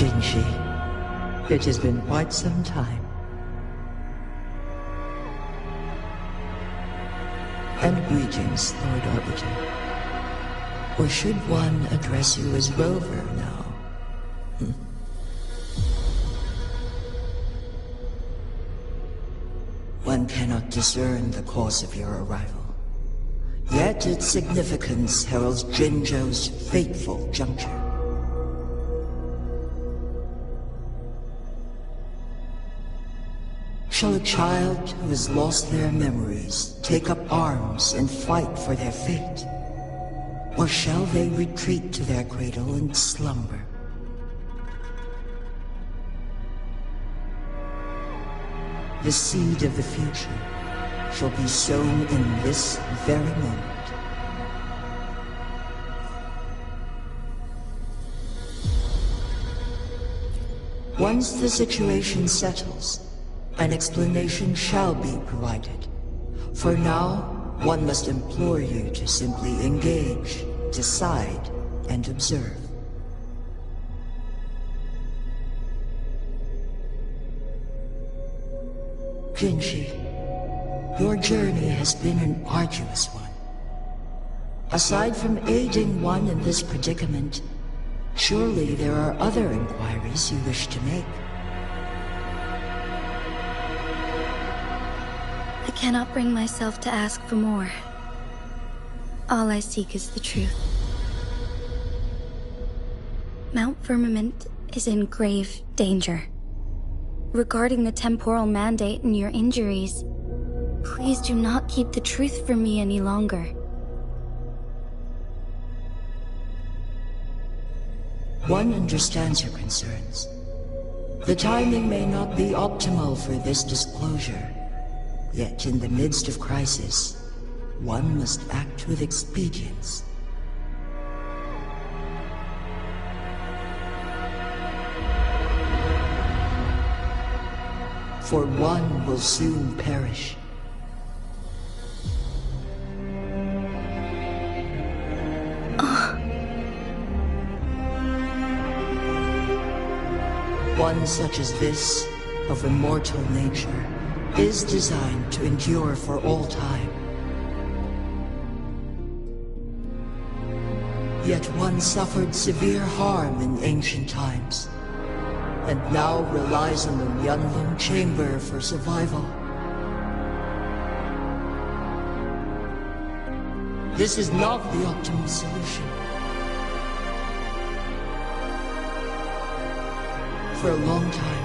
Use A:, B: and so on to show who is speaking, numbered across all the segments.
A: Jinshi, it has been quite some time. And greetings, Lord Arbiter. Or should one address you as Rover now? One cannot discern the cause of your arrival. Yet its significance heralds Jinzhou's fateful juncture. Shall a child who has lost their memories take up arms and fight for their fate? Or shall they retreat to their cradle and slumber? The seed of the future shall be sown in this very moment. Once the situation settles, an explanation shall be provided. For now, one must implore you to simply engage, decide, and observe. Jinshi, your journey has been an arduous one. Aside from aiding one in this predicament, surely there are other inquiries you wish to make.
B: I cannot bring myself to ask for more. All I seek is the truth. Mount Firmament is in grave danger. Regarding the temporal mandate and your injuries, please do not keep the truth from me any longer.
A: One understands your concerns. The timing may not be optimal for this disclosure. Yet in the midst of crisis, one must act with expedience. For one will soon perish. One such as this, of immortal nature, is designed to endure for all time. Yet one suffered severe harm in ancient times, and now relies on the Myeonlung chamber for survival. This is not the optimal solution. For a long time,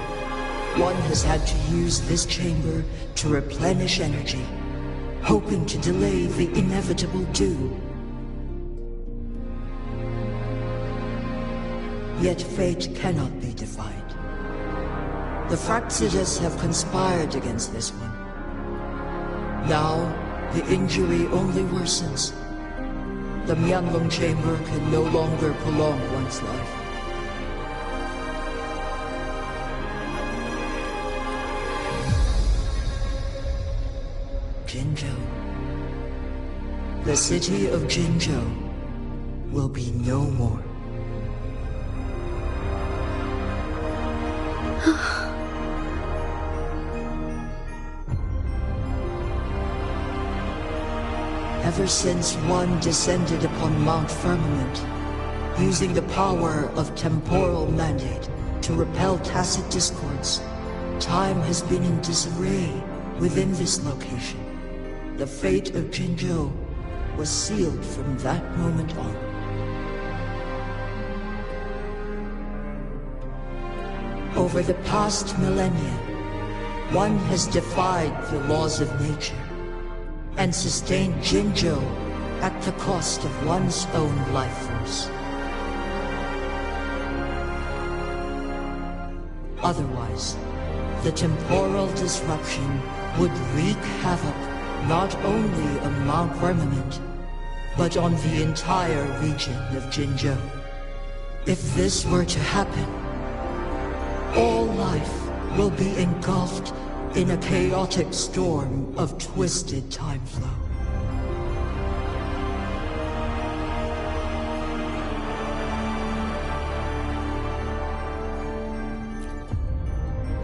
A: one has had to use this chamber to replenish energy, hoping to delay the inevitable doom. Yet fate cannot be defied. The Fraxidas have conspired against this one. Now, the injury only worsens. The Myeonlung chamber can no longer prolong one's life. Jinzhou. The city of Jinzhou will be no more. Ever since one descended upon Mount Firmament, using the power of temporal mandate to repel tacit discords, time has been in disarray within this location. The fate of Jinzhou was sealed from that moment on. Over the past millennia, one has defied the laws of nature and sustained Jinzhou at the cost of one's own life force. Otherwise, the temporal disruption would wreak havoc not only on Mount Firmament, but on the entire region of Jinzhou. If this were to happen, all life will be engulfed in a chaotic storm of twisted time flow.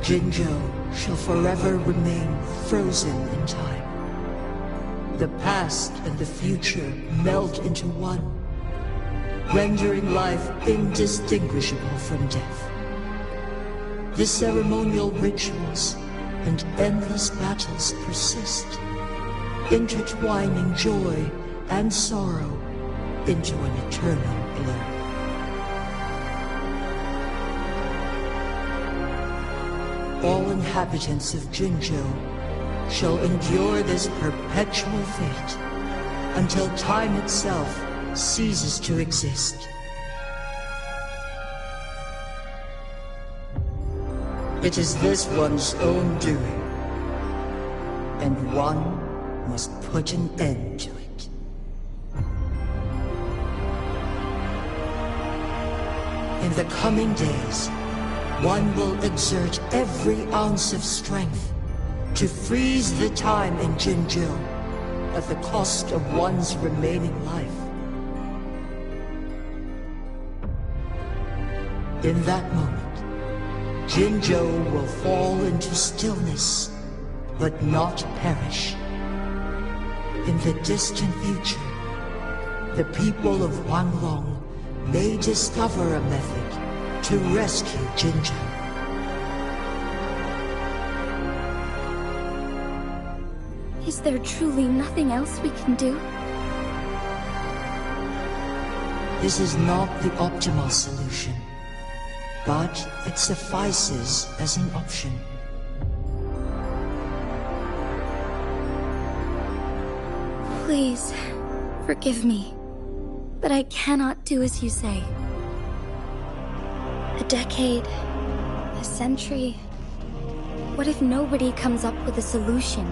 A: Jinzhou shall forever remain frozen in time. The past and the future meld into one, rendering life indistinguishable from death. The ceremonial rituals and endless battles persist, intertwining joy and sorrow into an eternal blur. All inhabitants of Jinzhou shall endure this perpetual fate until time itself ceases to exist. It is this one's own doing, and one must put an end to it. In the coming days, one will exert every ounce of strength to freeze the time in Jinzhou at the cost of one's remaining life. In that moment, Jinzhou will fall into stillness, but not perish. In the distant future, the people of Wanglong may discover a method to rescue Jinzhou.
B: Is there truly nothing else we can do?
A: This is not the optimal solution, but it suffices as an option.
B: Please, forgive me, but I cannot do as you say. A decade, a century. What if nobody comes up with a solution?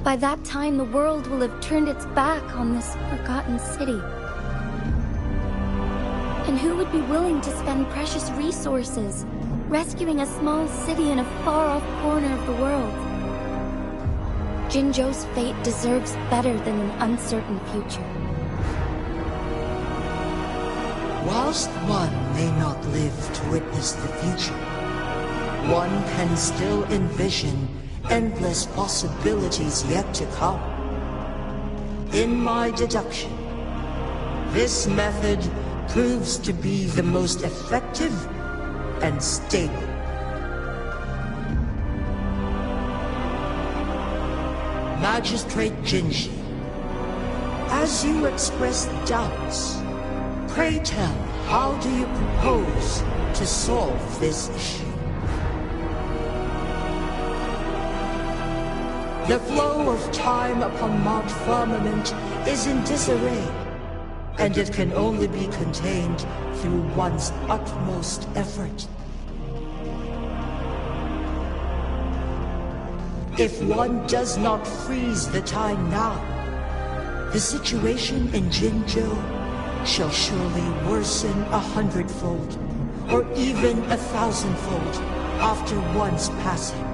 B: By that time, the world will have turned its back on this forgotten city. And who would be willing to spend precious resources rescuing a small city in a far-off corner of the world? Jinzhou's fate deserves better than an uncertain future.
A: Whilst one may not live to witness the future, one can still envision endless possibilities yet to come. In my deduction, this method proves to be the most effective and stable. Magistrate Jinshi, as you express doubts, pray tell, how do you propose to solve this issue? The flow of time upon Mount Firmament is in disarray, and it can only be contained through one's utmost effort. If one does not freeze the time now, the situation in Jinzhou shall surely worsen 100-fold, or even 1,000-fold after one's passing.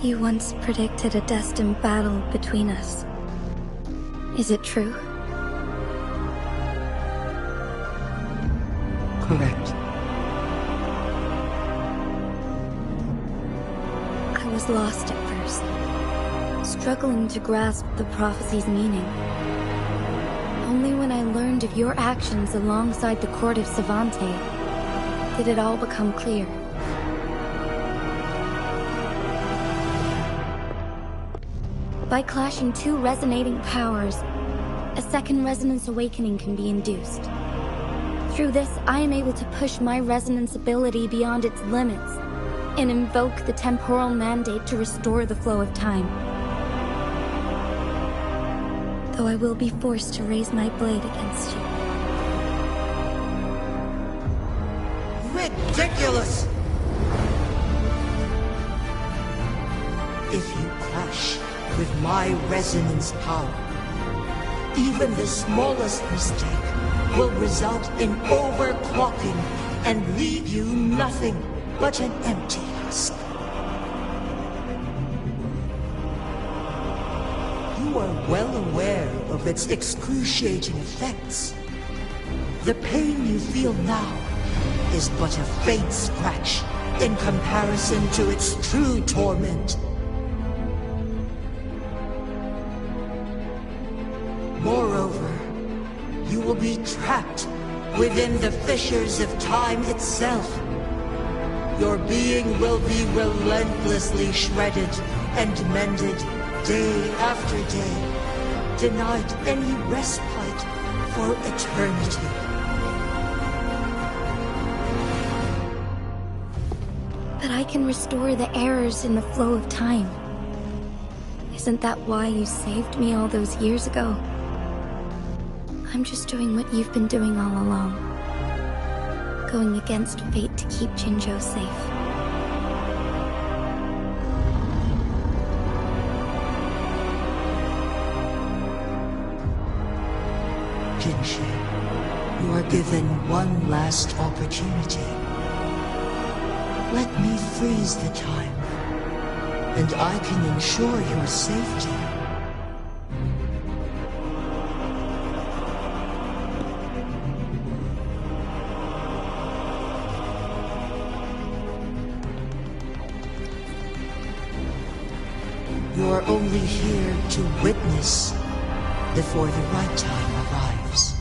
B: You once predicted a destined battle between us. Is it true?
A: Correct.
B: I was lost at first, struggling to grasp the prophecy's meaning. Only when I learned of your actions alongside the court of Savante did it all become clear. By clashing two resonating powers, a second resonance awakening can be induced. Through this, I am able to push my resonance ability beyond its limits and invoke the temporal mandate to restore the flow of time. Though I will be forced to raise my blade against you.
A: Ridiculous! If you clash with my resonance power, even the smallest mistake will result in overclocking and leave you nothing but an empty husk. You are well aware of its excruciating effects. The pain you feel now is but a faint scratch in comparison to its true torment. Moreover, you will be trapped within the fissures of time itself. Your being will be relentlessly shredded and mended day after day, denied any respite for eternity.
B: But I can restore the errors in the flow of time. Isn't that why you saved me all those years ago? I'm just doing what you've been doing all along. Going against fate to keep Jinzhou safe.
A: Jinshi, you are given one last opportunity. Let me freeze the time, and I can ensure your safety. You are only here to witness before the right time arrives.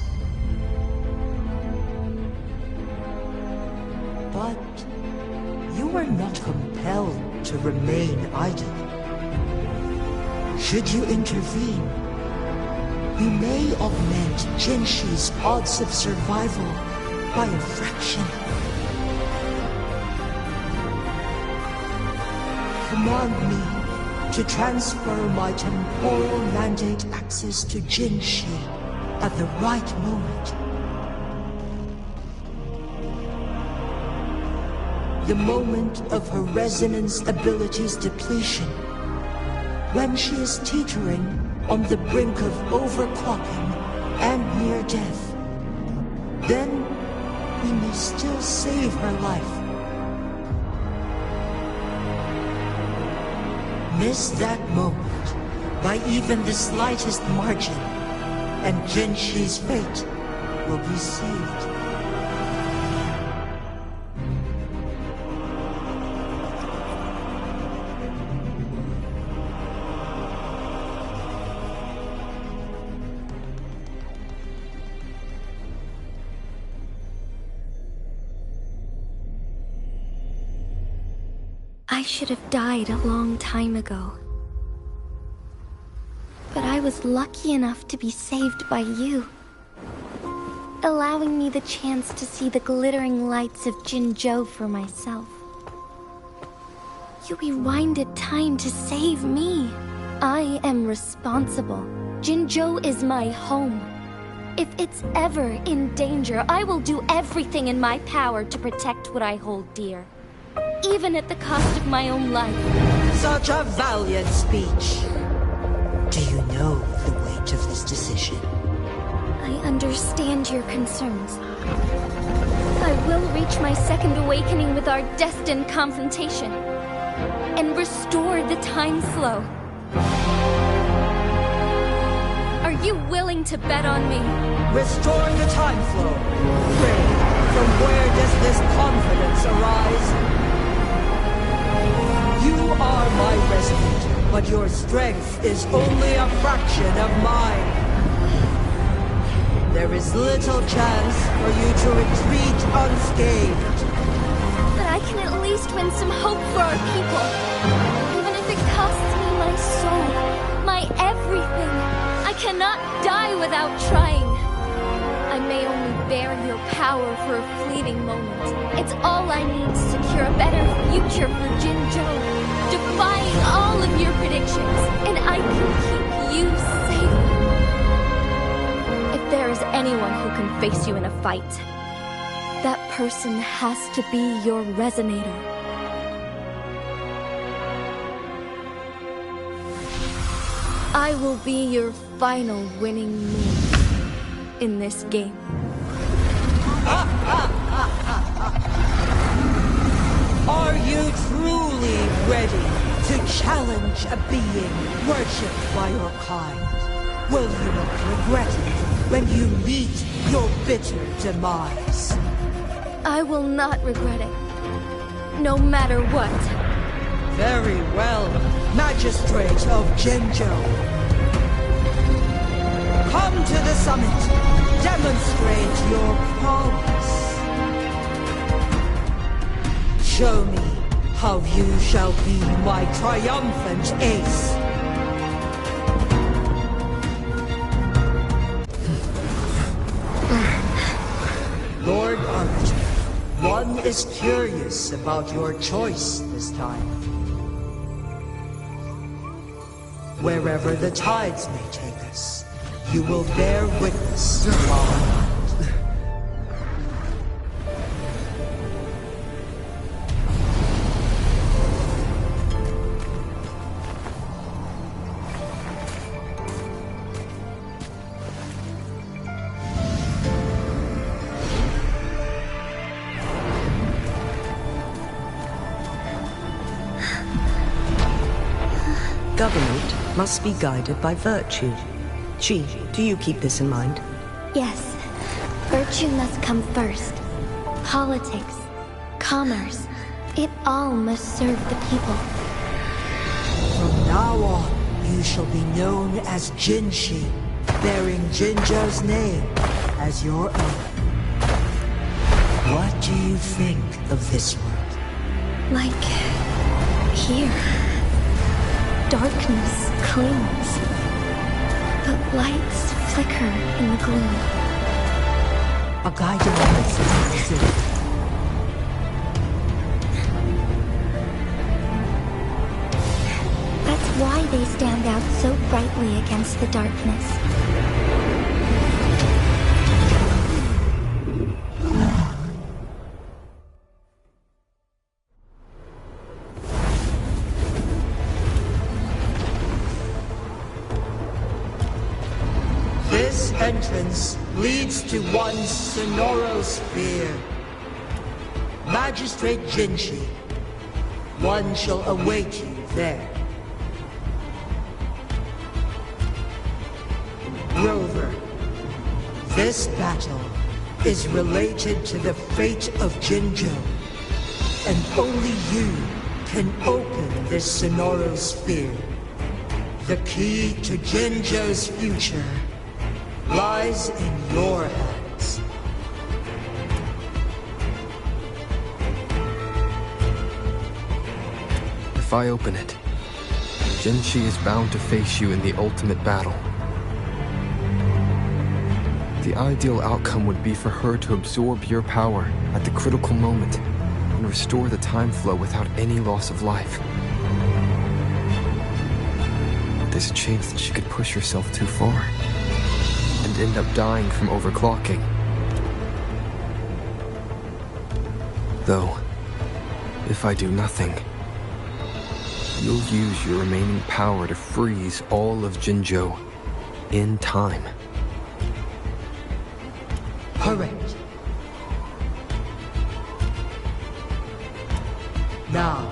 A: But you are not compelled to remain idle. Should you intervene, you may augment Jinshi's odds of survival by a fraction. Command me to transfer my temporal mandate access to Jinshi at the right moment. The moment of her resonance ability's depletion, when she is teetering on the brink of overclocking and near death. Then we may still save her life. Miss that moment by even the slightest margin, and Jinshi's fate will be sealed.
B: I should have died a long time ago. But I was lucky enough to be saved by you, allowing me the chance to see the glittering lights of Jinzhou for myself. You rewinded time to save me. I am responsible. Jinzhou is my home. If it's ever in danger, I will do everything in my power to protect what I hold dear, even at the cost of my own life.
A: Such a valiant speech. Do you know the weight of this decision?
B: I understand your concerns. I will reach my second awakening with our destined confrontation, and restore the time flow. Are you willing to bet on me?
A: Restoring the time flow? Pray, from where does this confidence arise? You are my resident, but your strength is only a fraction of mine. There is little chance for you to retreat unscathed.
B: But I can at least win some hope for our people. Even if it costs me my soul, my everything. I cannot die without trying. I may only bear your power for a fleeting moment. It's all I need to secure a better future for Jinzhou, defying all of your predictions, and I can keep you safe. If there is anyone who can face you in a fight, that person has to be your resonator. I will be your final winning move in this game.
A: Are you truly ready to challenge a being worshipped by your kind? Will you not regret it when you meet your bitter demise?
B: I will not regret it. No matter what.
A: Very well, Magistrate of Jinzhou. Come to the summit. Demonstrate your prowess. Show me how you shall be my triumphant ace. Lord Arbiter, one is curious about your choice this time. Wherever the tides may take us, you will bear witness to our land.
C: Government must be guided by virtue. Chi, do you keep this in mind?
B: Yes. Virtue must come first. Politics, commerce, it all must serve the people.
A: From now on, you shall be known as Jinshi, bearing Jinzhou's name as your own. What do you think of this world?
B: Like... here. Darkness clings, but lights flicker in the gloom.
A: A guiding light is it?
B: That's why they stand out so brightly against the darkness.
A: This entrance leads to one Sonoro Sphere. Magistrate Jinshi, one shall await you there. Rover, this battle is related to the fate of Jinzhou, and only you can open this Sonoro Sphere. The key to Jinzhou's future lies in your hands.
D: If I open it, Jinshi is bound to face you in the ultimate battle. The ideal outcome would be for her to absorb your power at the critical moment and restore the time flow without any loss of life. There's a chance that she could push herself too far and end up dying from overclocking. Though, if I do nothing, you'll use your remaining power to freeze all of Jinzhou in time.
A: Correct. Now,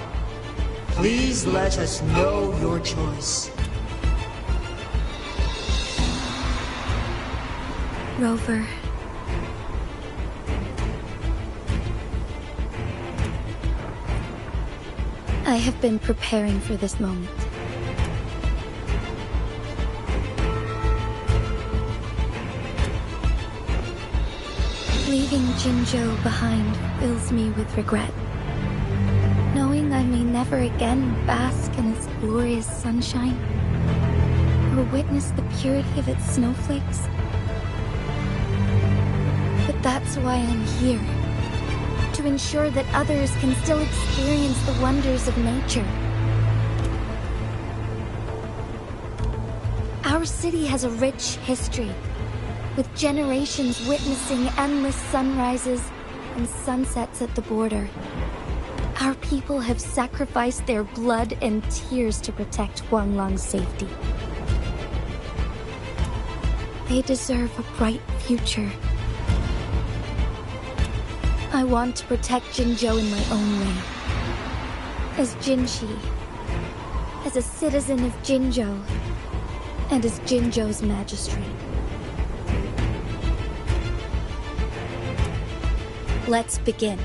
A: please let us know your choice.
B: Rover. I have been preparing for this moment. Leaving Jinzhou behind fills me with regret. Knowing I may never again bask in its glorious sunshine, or witness the purity of its snowflakes. But that's why I'm here. To ensure that others can still experience the wonders of nature. Our city has a rich history, with generations witnessing endless sunrises and sunsets at the border. Our people have sacrificed their blood and tears to protect Huanglang's safety. They deserve a bright future. I want to protect Jinzhou in my own way. As Jinshi, as a citizen of Jinzhou, and as Jinzhou's magistrate. Let's begin.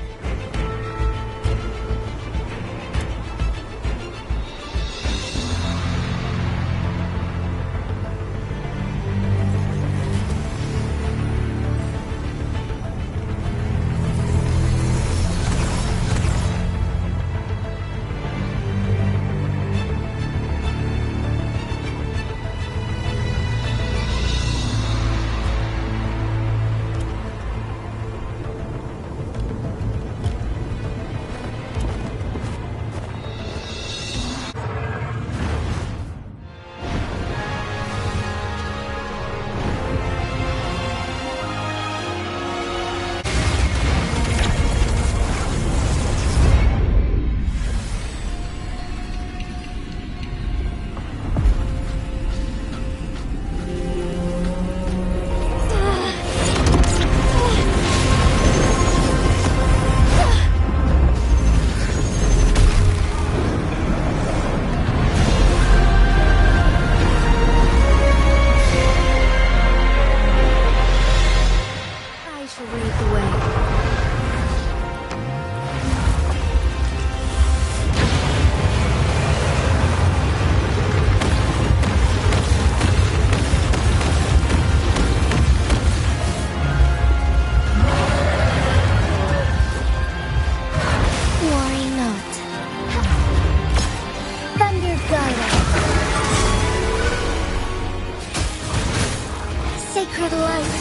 B: Sacred light.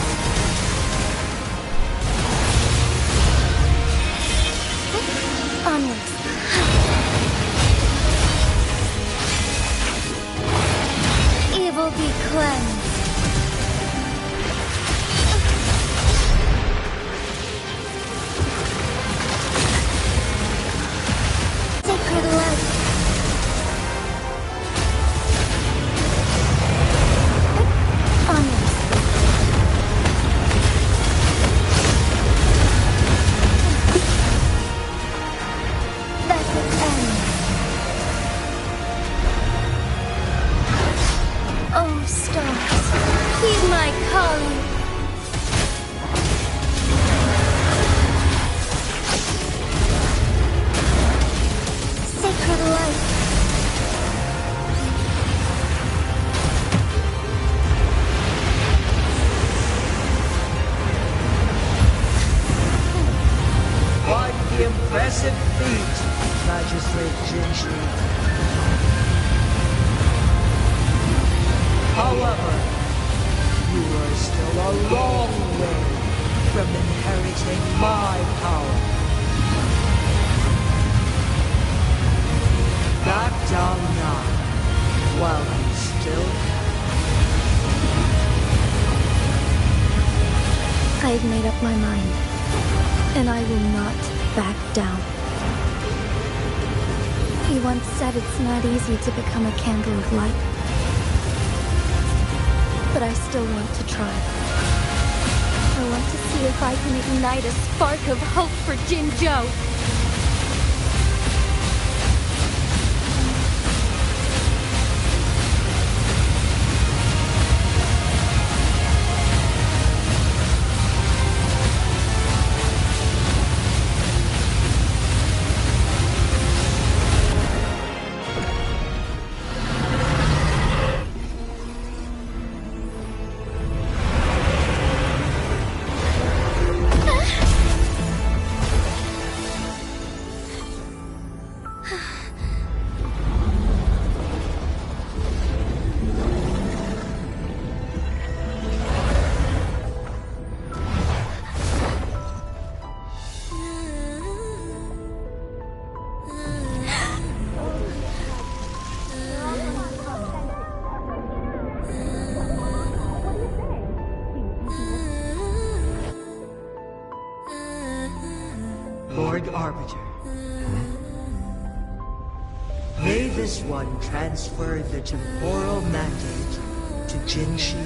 B: Onwards. Evil be cleansed. Sacred light. Onwards. Oh, stars, heed my calling. Sacred light.
A: Quite the impressive feat, Magistrate Jinshi. However, you are still a long way from inheriting my power. Back down now, while you still can.
B: I've made up my mind, and I will not back down. You once said it's not easy to become a candle of light. But I still want to try. I want to see if I can ignite a spark of hope for Jinzhou.
A: Lord Arbiter. May this one transfer the temporal mandate to Jinshi.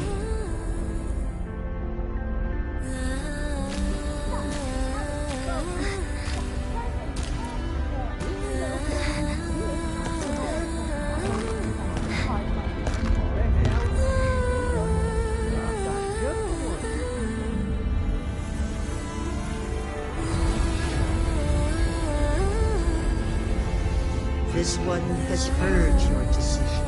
A: This one has heard your decision.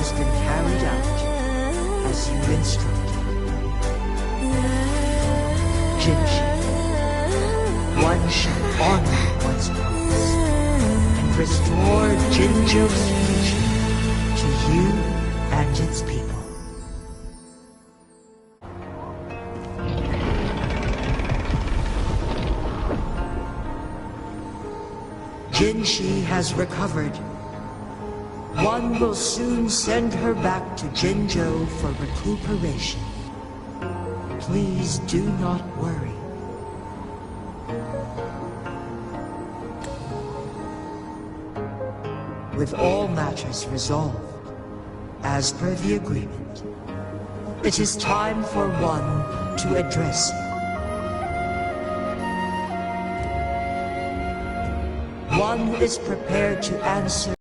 A: Has been carried out as you instructed. Jinshi, one shall honor one's promise and restore Jinjo's future to you and its people. Jinshi has recovered. One will soon send her back to Jinjo for recuperation. Please do not worry. With all matters resolved, as per the agreement, it is time for one to address you. One is prepared to answer